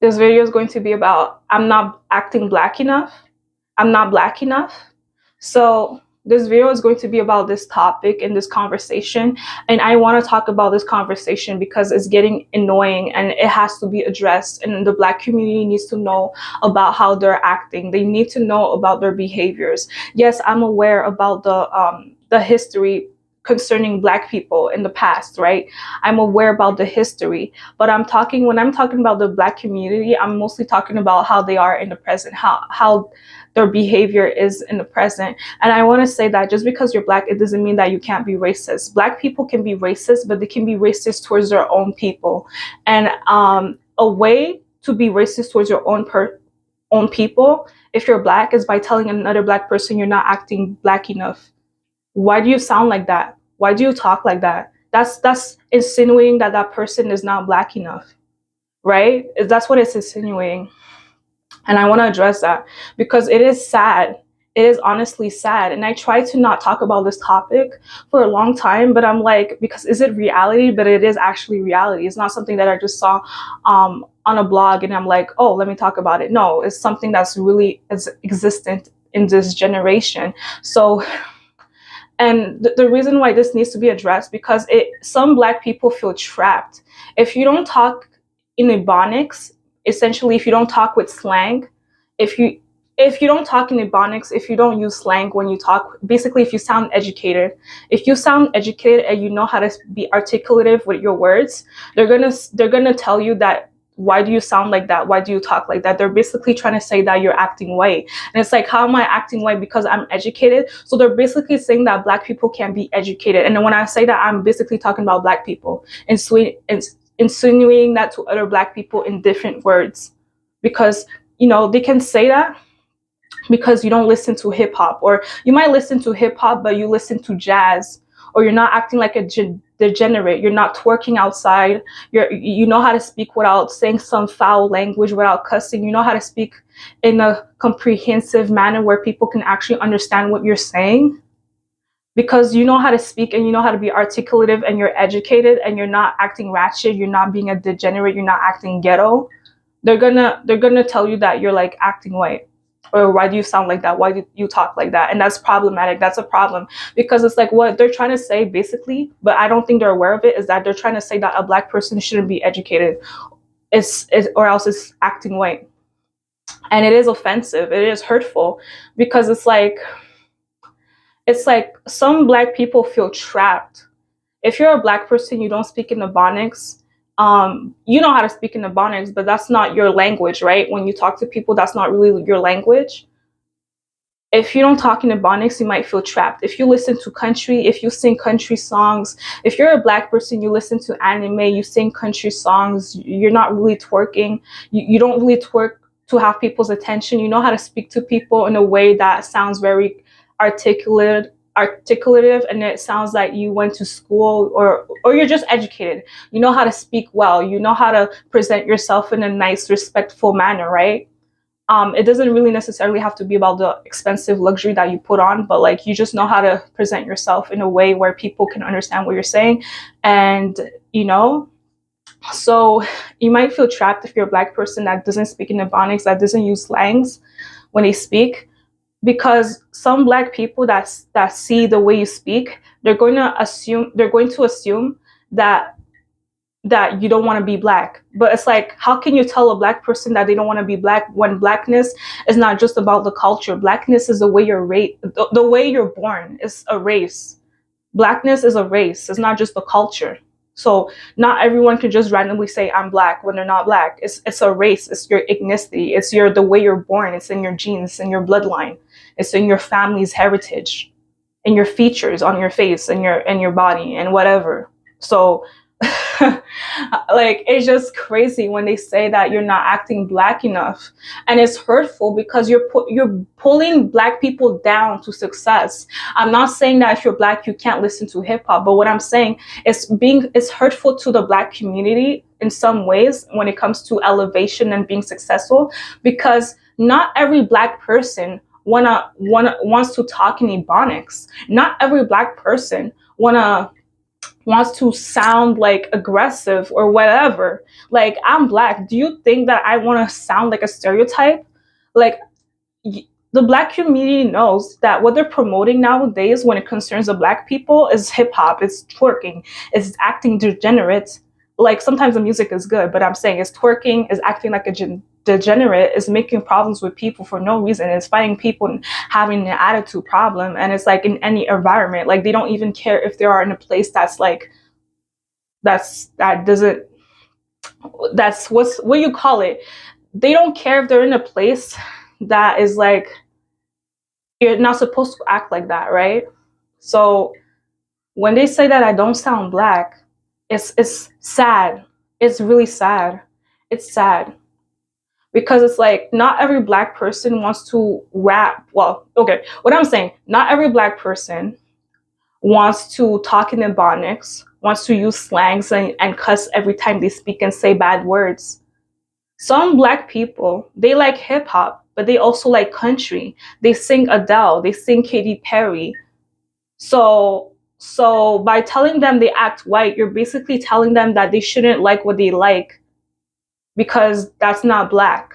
This video is going to be about I'm not acting black enough. I'm not black enough. So this video is going to be about this topic and this conversation. And I want to talk about this conversation because it's getting annoying and it has to be addressed. And the black community needs to know about how they're acting. They need to know about their behaviors. Yes, I'm aware about the history concerning black people in the past, right? I'm aware about the history, but when I'm talking about the black community, I'm mostly talking about how they are in the present, how their behavior is in the present. And I want to say that just because you're black, it doesn't mean that you can't be racist. Black people can be racist, but they can be racist towards their own people. And a way to be racist towards your own people, if you're black, is by telling another black person you're not acting black enough. Why do you sound like that? Why do you talk like that? That's insinuating that that person is not black enough, right? That's what it's insinuating. And I want to address that because it is sad. It is honestly sad. And I try to not talk about this topic for a long time, but I'm like, because is it reality? But it is actually reality. It's not something that I just saw on a blog and I'm like, oh, let me talk about it. No, it's something that's really existent in this generation. So, and the reason why this needs to be addressed, because some black people feel trapped. If you don't talk in ebonix, essentially, if you don't talk with slang, if you don't talk in ebonix, if you don't use slang when you talk, basically, if you sound educated and you know how to be articulative with your words, they're gonna tell you that. Why do you sound like that? Why do you talk like that? They're basically trying to say that you're acting white. And it's like, how am I acting white? Because I'm educated. So they're basically saying that black people can't be educated. And then when I say that, I'm basically talking about black people and insinuating that to other black people in different words. Because, they can say that because you don't listen to hip hop, or you might listen to hip hop, but you listen to jazz, or you're not acting like a degenerate. You're not twerking outside. You know how to speak without saying some foul language, without cussing. You know how to speak in a comprehensive manner where people can actually understand what you're saying, because you know how to speak and you know how to be articulative and you're educated and you're not acting ratchet. You're not being a degenerate. You're not acting ghetto. They're gonna tell you that you're like acting white. Or why do you sound like that? Why do you talk like that? And that's problematic. That's a problem, because it's like what they're trying to say basically, but I don't think they're aware of it, is that they're trying to say that a black person shouldn't be educated, or else it's acting white. And it is offensive. It is hurtful, because it's like some black people feel trapped. If you're a black person, you don't speak in ebonix. You know how to speak in ebonix, but that's not your language, right? When you talk to people, that's not really your language. If you don't talk in ebonix, you might feel trapped. If you listen to country, if you sing country songs, if you're a black person, you listen to anime, you sing country songs, you're not really twerking. You don't really twerk to have people's attention. You know how to speak to people in a way that sounds very articulative, and it sounds like you went to school, or you're just educated. You know how to speak well. You know how to present yourself in a nice, respectful manner, right? It doesn't really necessarily have to be about the expensive luxury that you put on, but like you just know how to present yourself in a way where people can understand what you're saying. And so you might feel trapped if you're a black person that doesn't speak in ebonix, that doesn't use slangs when they speak. Because some black people that see the way you speak, they're going to assume that you don't want to be black. But it's like, how can you tell a black person that they don't want to be black when blackness is not just about the culture? Blackness is the way the way you're born. Is a race. Blackness is a race. It's not just the culture. So not everyone can just randomly say I'm black when they're not black. It's a race. It's your ethnicity. It's the way you're born. It's in your genes. It's in your bloodline. It's in your family's heritage, in your features on your face and your body and whatever. So like, it's just crazy when they say that you're not acting black enough, and it's hurtful because you're pulling black people down to success. I'm not saying that if you're black you can't listen to hip hop, but what I'm saying is it's hurtful to the black community in some ways when it comes to elevation and being successful, because not every black person wants to talk in ebonix. Not every black person wanna wants to sound like aggressive or whatever. Like, I'm black. Do you think that I want to sound like a stereotype? Like, the black community knows that what they're promoting nowadays when it concerns the black people is hip hop, it's twerking, it's acting degenerate. Like, sometimes the music is good, but I'm saying it's twerking, is acting like a degenerate, is making problems with people for no reason, is fighting people and having an attitude problem. And it's like in any environment, like they don't even care if they are in a place that's like, that doesn't, that's what you call it. They don't care if they're in a place that is like, you're not supposed to act like that, right? So when they say that I don't sound black, it's sad. It's really sad. It's sad because it's like not every black person wants to rap. Well, okay, what I'm saying, not every black person wants to talk in ebonix, wants to use slangs and cuss every time they speak and say bad words. Some black people, they like hip hop, but they also like country. They sing Adele, they sing Katy Perry. So by telling them they act white, you're basically telling them that they shouldn't like what they like because that's not black.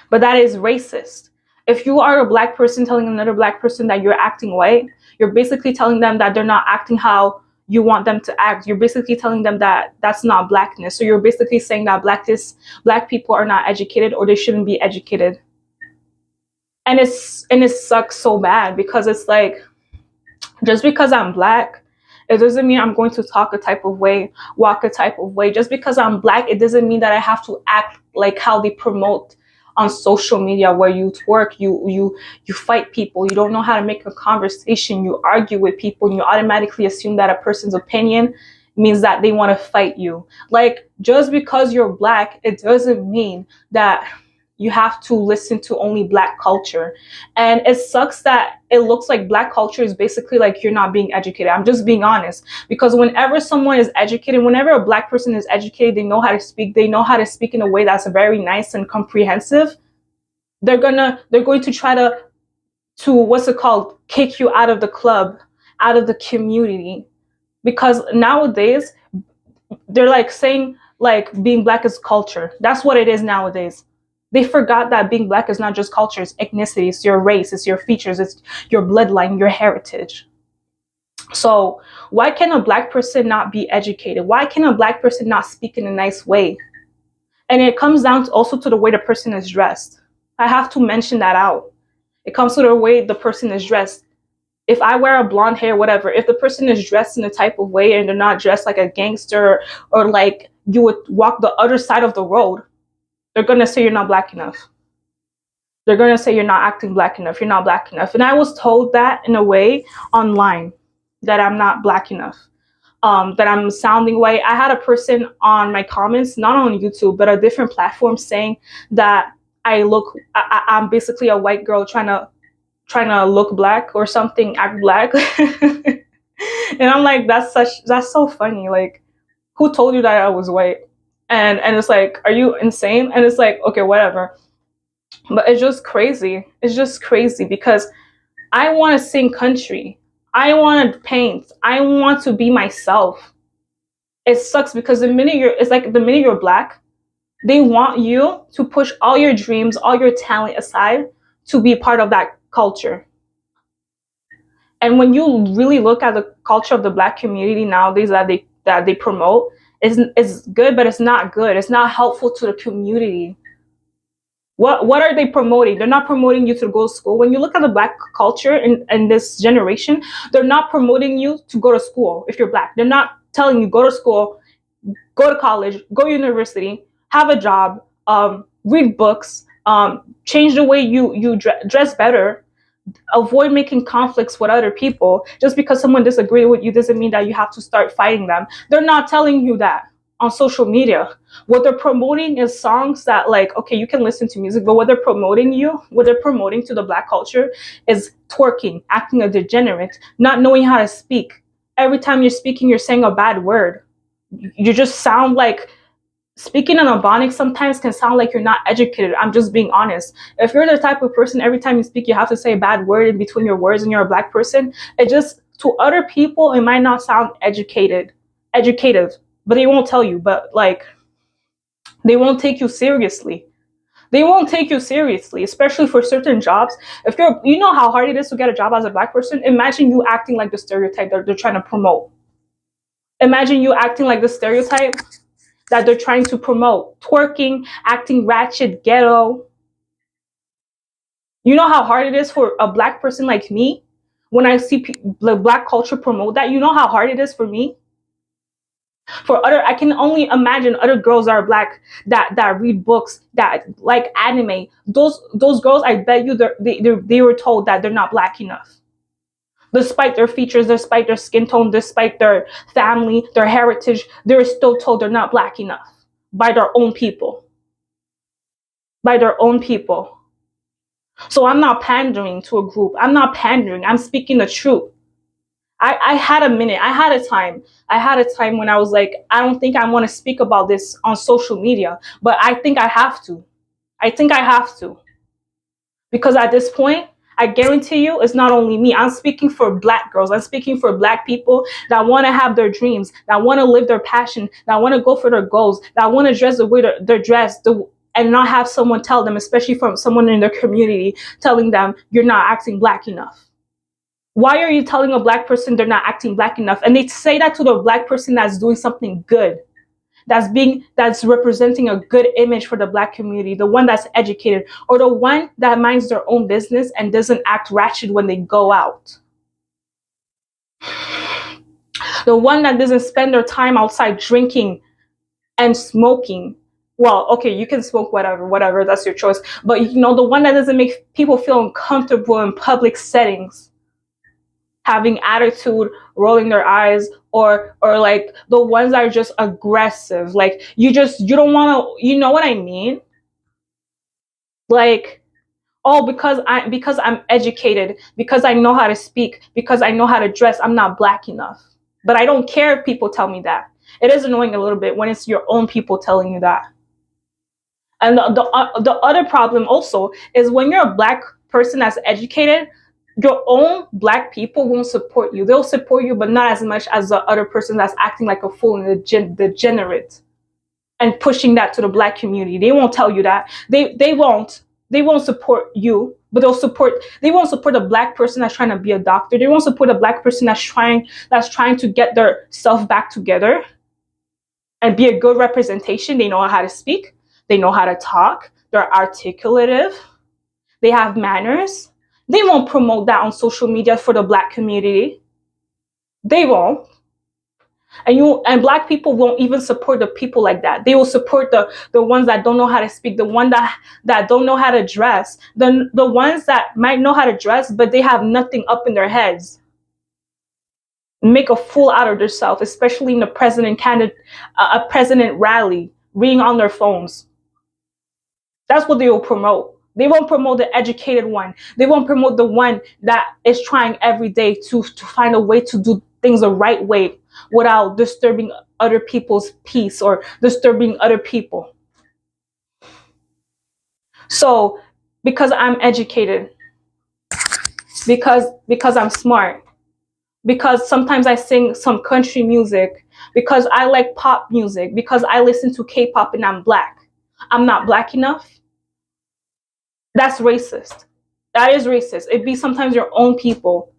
But that is racist. If you are a black person telling another black person that you're acting white, you're basically telling them that they're not acting how you want them to act. You're basically telling them that that's not blackness. So you're basically saying that black people are not educated or they shouldn't be educated. And it sucks so bad because it's like, just because I'm black, it doesn't mean I'm going to talk a type of way, walk a type of way. Just because I'm black, it doesn't mean that I have to act like how they promote on social media, where you twerk, you fight people, you don't know how to make a conversation, you argue with people, and you automatically assume that a person's opinion means that they want to fight you. Like, just because you're black, it doesn't mean that you have to listen to only black culture. And it sucks that it looks like black culture is basically like you're not being educated. I'm just being honest, because whenever someone is educated, whenever a black person is educated, they know how to speak, they know how to speak in a way that's very nice and comprehensive. They're going to try to what's it called, kick you out of the club, out of the community. Because nowadays they're like saying like being black is culture. That's what it is nowadays. They forgot that being black is not just culture, it's ethnicity, it's your race, it's your features, it's your bloodline, your heritage. So why can a black person not be educated? Why can a black person not speak in a nice way? And it comes down also to the way the person is dressed. I have to mention that out. It comes to the way the person is dressed. If I wear a blonde hair, whatever, if the person is dressed in a type of way and they're not dressed like a gangster or like you would walk the other side of the road, they're going to say you're not black enough. They're going to say you're not acting black enough. You're not black enough. And I was told that in a way online, that I'm not black enough, that I'm sounding white. I had a person on my comments, not on YouTube, but a different platform, saying that I'm basically a white girl trying to look black or something, act black. And I'm like, that's so funny. Like, who told you that I was white? And it's like, are you insane? And it's like, okay, whatever. But it's just crazy. It's just crazy because I want to sing country. I want to paint. I want to be myself. It sucks because the minute you're black, they want you to push all your dreams, all your talent aside to be part of that culture. And when you really look at the culture of the black community nowadays that they promote, it's good, but it's not good. It's not helpful to the community. What are they promoting? They're not promoting you to go to school. When you look at the black culture in this generation, they're not promoting you to go to school if you're black. They're not telling you go to school, go to college, go to university, have a job, read books, change the way you dress better, avoid making conflicts with other people. Just because someone disagrees with you doesn't mean that you have to start fighting them. They're not telling you that on social media. What they're promoting is songs that, like, okay, you can listen to music, but what they're promoting to the black culture is twerking, acting a degenerate, not knowing how to speak. Every time you're speaking, you're saying a bad word. You just sound like, speaking in ebonix sometimes can sound like you're not educated. I'm just being honest. If you're the type of person, every time you speak, you have to say a bad word in between your words and you're a black person, it just To other people, it might not sound educative, but they won't tell you. But like, they won't take you seriously. They won't take you seriously, especially for certain jobs. If you're, you know how hard it is to get a job as a black person. Imagine you acting like the stereotype that they're trying to promote. Imagine you acting like the stereotype that they're trying to promote. Twerking, acting ratchet, ghetto. You know how hard it is for a black person like me when I see the black culture promote that. You know how hard it is for me. For other, I can only imagine other girls that are black that read books, that like anime. Those girls, I bet you they were told that they're not black enough, despite their features, despite their skin tone, despite their family, their heritage. They're still told they're not black enough by their own people. By their own people. So I'm not pandering to a group. I'm not pandering. I'm speaking the truth. I had a minute. I had a time. I had a time when I was like, I don't think I want to speak about this on social media, but I think I have to. I think I have to. Because at this point, I guarantee you, it's not only me. I'm speaking for black girls. I'm speaking for black people that want to have their dreams, that want to live their passion, that want to go for their goals, that want to dress the way they're dressed, and not have someone tell them, especially from someone in their community, telling them, you're not acting black enough. Why are you telling a black person they're not acting black enough? And they say that to the black person that's doing something good, that's representing a good image for the black community, the one that's educated, or the one that minds their own business and doesn't act ratchet when they go out. The one that doesn't spend their time outside drinking and smoking. Well, okay, you can smoke whatever, that's your choice. But you know, the one that doesn't make people feel uncomfortable in public settings, having attitude, rolling their eyes, or like the ones that are just aggressive. Like you don't want to, you know what I mean? Like, oh, because I'm educated, because I know how to speak, because I know how to dress, I'm not black enough. But I don't care if people tell me that. It is annoying a little bit when it's your own people telling you that. And the other problem also is when you're a black person that's educated, your own black people won't support you. They'll support you, but not as much as the other person that's acting like a fool and degenerate and pushing that to the black community. They won't tell you that. They won't support you, but they won't support a black person that's trying to be a doctor. They won't support a black person that's trying to get their self back together and be a good representation. They know how to speak. They know how to talk. They're articulative. They have manners. They won't promote that on social media for the black community. They won't. And black people won't even support the people like that. They will support the ones that don't know how to speak, the one that don't know how to dress, the ones that might know how to dress, but they have nothing up in their heads. Make a fool out of themselves, especially in the president rally, reading on their phones. That's what they will promote. They won't promote the educated one. They won't promote the one that is trying every day to find a way to do things the right way without disturbing other people's peace or disturbing other people. So, because I'm educated, because I'm smart, because sometimes I sing some country music, because I like pop music, because I listen to K-pop and I'm black, I'm not black enough. That's racist. That is racist. It be sometimes your own people.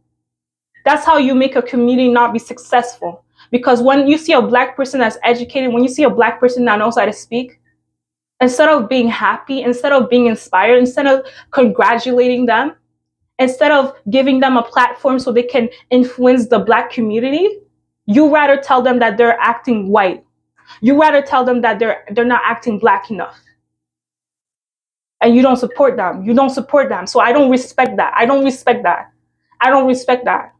That's how you make a community not be successful. Because when you see a black person that's educated, when you see a black person that knows how to speak, instead of being happy, instead of being inspired, instead of congratulating them, instead of giving them a platform so they can influence the black community, you rather tell them that they're acting white. You rather tell them that they're not acting black enough. And you don't support them. You don't support them. So I don't respect that. I don't respect that. I don't respect that.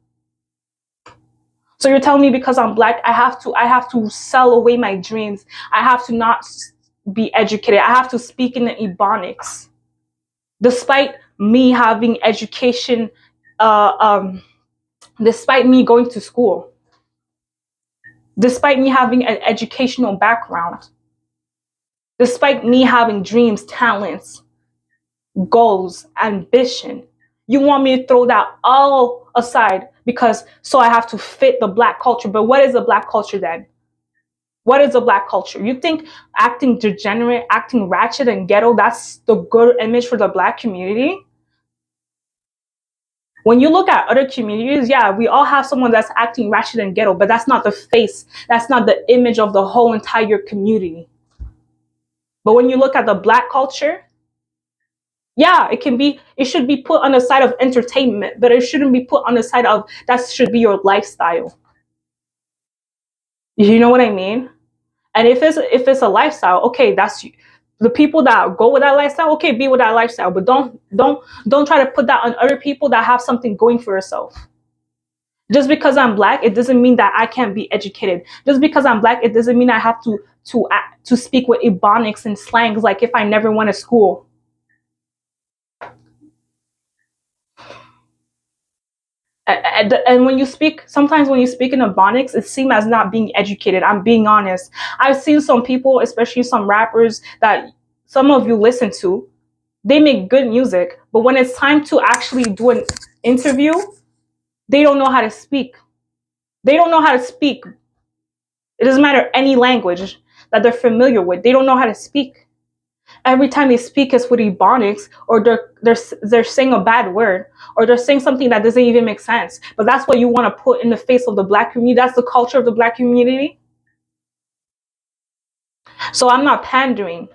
So you're telling me because I'm black, I have to sell away my dreams. I have to not be educated. I have to speak in the ebonix. Despite me having education, despite me going to school, despite me having an educational background, despite me having dreams, talents, goals, ambition, You want me to throw that all aside because so I have to fit the black culture. But what is the black culture then? What is the black culture? You think acting degenerate, acting ratchet and ghetto, that's the good image for the black community? When you look at other communities, yeah, we all have someone that's acting ratchet and ghetto, but that's not the face. That's not the image of the whole entire community. But when you look at the black culture, yeah, it should be put on the side of entertainment, but it shouldn't be put on the side of that should be your lifestyle. You know what I mean? And if it's a lifestyle, okay, that's the people that go with that lifestyle. Okay, be with that lifestyle, but don't try to put that on other people that have something going for yourself. Just because I'm black, it doesn't mean that I can't be educated. Just because I'm black, it doesn't mean I have to speak with ebonix and slangs like if I never went to school. And when you speak, sometimes when you speak in ebonics, it seems as not being educated. I'm being honest. I've seen some people, especially some rappers that some of you listen to, they make good music, but when it's time to actually do an interview, they don't know how to speak. They don't know how to speak. It doesn't matter any language that they're familiar with. They don't know how to speak. Every time they speak, it's with ebonics, or they're saying a bad word, or they're saying something that doesn't even make sense. But that's what you want to put in the face of the black community. That's the culture of the black community. So I'm not pandering.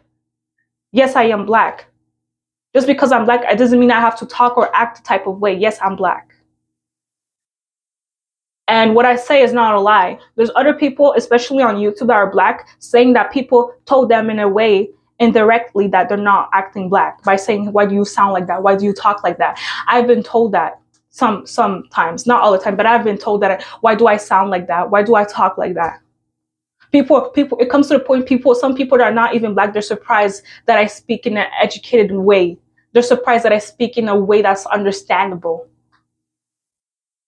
Yes, I am black. Just because I'm black, it doesn't mean I have to talk or act the type of way. Yes, I'm black. And what I say is not a lie. There's other people, especially on YouTube, that are black, saying that people told them in a way indirectly that they're not acting black by saying, why do you sound like that? Why do you talk like that? I've been told that sometimes, not all the time, but I've been told that, why do I sound like that? Why do I talk like that? People, it comes to the point, some people that are not even black, they're surprised that I speak in an educated way. They're surprised that I speak in a way that's understandable.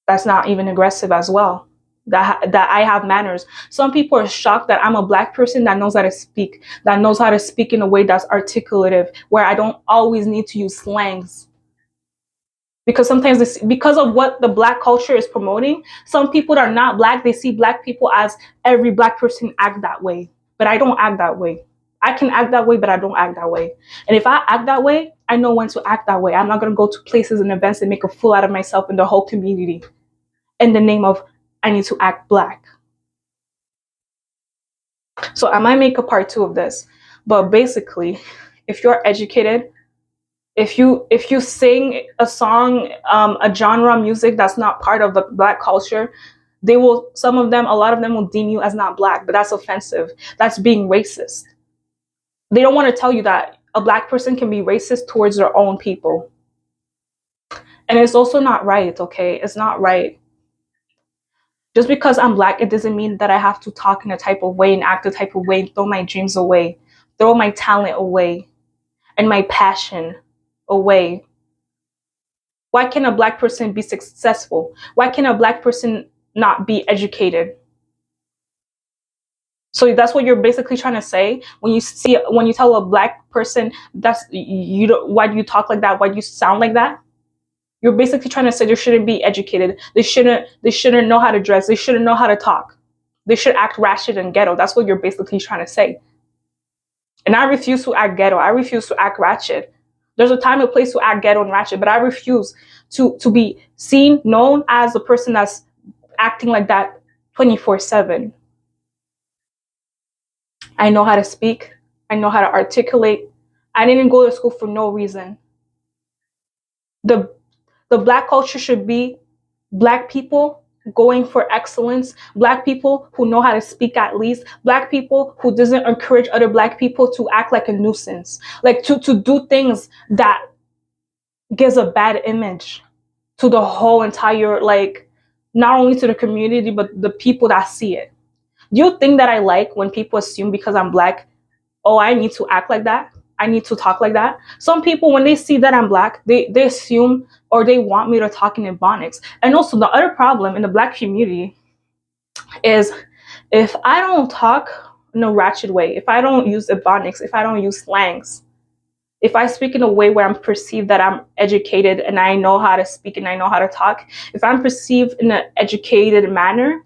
That's not even aggressive as well. That I have manners. Some people are shocked that I'm a black person that knows how to speak, in a way that's articulative, where I don't always need to use slangs. Because sometimes because of what the black culture is promoting, some people that are not black, they see black people as every black person act that way. But I don't act that way. I can act that way, but I don't act that way. And if I act that way, I know when to act that way. I'm not going to go to places and events and make a fool out of myself and the whole community in the name of I need to act black. So I might make a part 2 of this, but basically, if you're educated, if you sing a song, a genre of music that's not part of the black culture, a lot of them will deem you as not black, but that's offensive. That's being racist. They don't want to tell you that a black person can be racist towards their own people. And it's also not right, okay? It's not right. Just because I'm black, it doesn't mean that I have to talk in a type of way and act a type of way and throw my dreams away, throw my talent away, and my passion away. Why can a black person be successful? Why can a black person not be educated? So that's what you're basically trying to say when you tell a black person why do you talk like that? Why do you sound like that? You're basically trying to say they shouldn't be educated. They shouldn't know how to dress. They shouldn't know how to talk. They should act ratchet and ghetto. That's what you're basically trying to say. And I refuse to act ghetto. I refuse to act ratchet. There's a time and place to act ghetto and ratchet, but I refuse to be known as the person that's acting like that 24/7. I know how to speak. I know how to articulate. I didn't go to school for no reason. The black culture should be black people going for excellence, black people who know how to speak at least, black people who doesn't encourage other black people to act like a nuisance, like to do things that gives a bad image to the whole entire, like, not only to the community, but the people that see it. Do you think that I like when people assume because I'm black, oh, I need to act like that? I need to talk like that? Some people, when they see that I'm black, they assume or they want me to talk in ebonics. And also the other problem in the black community is if I don't talk in a ratchet way, if I don't use ebonics, if I don't use slangs, If I speak in a way where I'm perceived that I'm educated and I know how to speak and I know how to talk, if I'm perceived in an educated manner,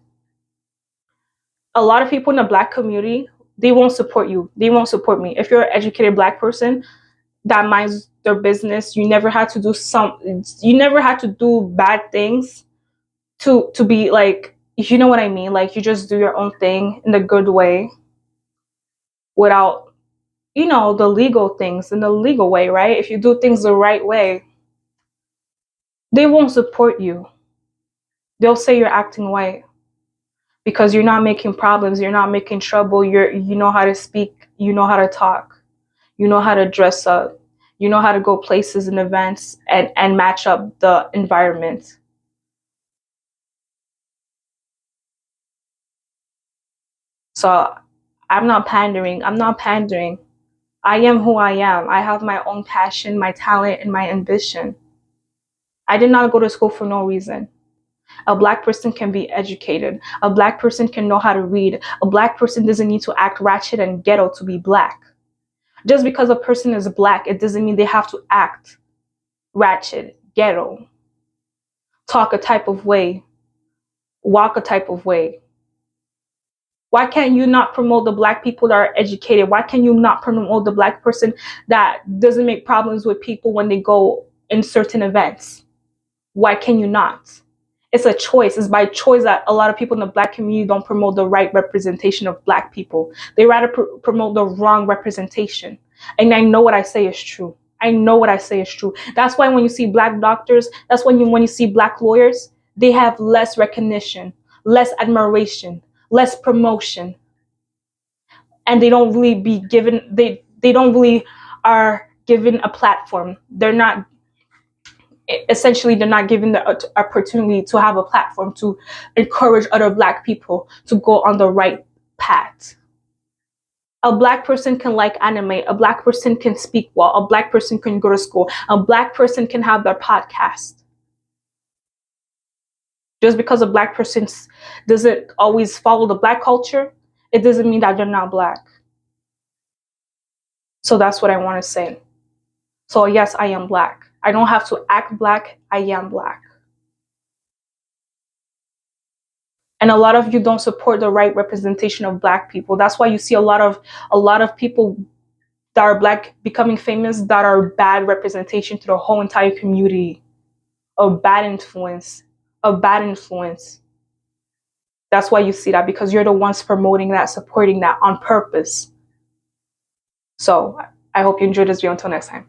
a lot of people in the Black community, they won't support you. They won't support me. If you're an educated Black person that minds their business, you never had to do bad things to be like, you know what I mean? Like, you just do your own thing in the good way without, the legal things in the legal way, right? If you do things the right way, they won't support you. They'll say you're acting white because you're not making problems, you're not making trouble, you know how to speak, you know how to talk, you know how to dress up, you know how to go places and events and match up the environment. So I'm not pandering. I'm not pandering. I am who I am. I have my own passion, my talent, and my ambition. I did not go to school for no reason. A Black person can be educated. A Black person can know how to read. A Black person doesn't need to act ratchet and ghetto to be Black. Just because a person is Black, it doesn't mean they have to act ratchet, ghetto, talk a type of way, walk a type of way. Why can't you not promote the Black people that are educated? Why can you not promote the Black person that doesn't make problems with people when they go in certain events? Why can you not? It's a choice. It's by choice that a lot of people in the Black community don't promote the right representation of Black people. They rather promote the wrong representation. And I know what I say is true. I know what I say is true. That's why when you see Black doctors, that's when you see Black lawyers, they have less recognition, less admiration, less promotion, and they don't really be given. They don't really are given a platform. They're not given the opportunity to have a platform to encourage other Black people to go on the right path. A Black person can like anime. A Black person can speak well. A Black person can go to school. A Black person can have their podcast. Just because a Black person doesn't always follow the Black culture, it doesn't mean that they're not Black. So that's what I want to say. So yes, I am Black. I don't have to act Black. I am Black. And a lot of you don't support the right representation of Black people. That's why you see a lot of people that are Black becoming famous that are bad representation to the whole entire community, of bad influence, That's why you see that, because you're the ones promoting that, supporting that on purpose. So I hope you enjoyed this video. Until next time.